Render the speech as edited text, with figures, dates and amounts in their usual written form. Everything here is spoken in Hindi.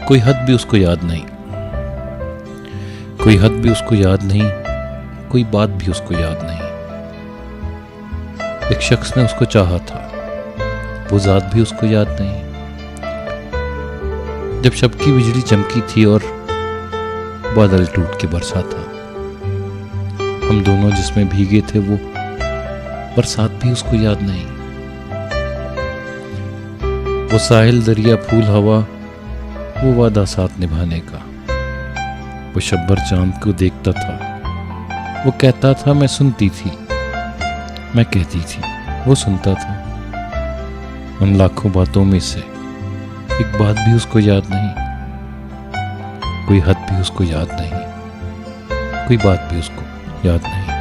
कोई हद भी उसको याद नहीं, कोई हद भी उसको याद नहीं, कोई बात भी उसको याद नहीं। एक शख्स ने उसको चाहा था, वो जात भी उसको याद नहीं। जब शब की बिजली चमकी थी और बादल टूट के बरसा था, हम दोनों जिसमें भीगे थे वो बरसात भी उसको याद नहीं। वो साहिल, दरिया, फूल, हवा, वो वादा साथ निभाने का। वो शब्बर चांद को देखता था, वो कहता था मैं सुनती थी, मैं कहती थी वो सुनता था। उन लाखों बातों में से एक बात भी उसको याद नहीं, कोई हद भी उसको याद नहीं, कोई बात भी उसको याद नहीं।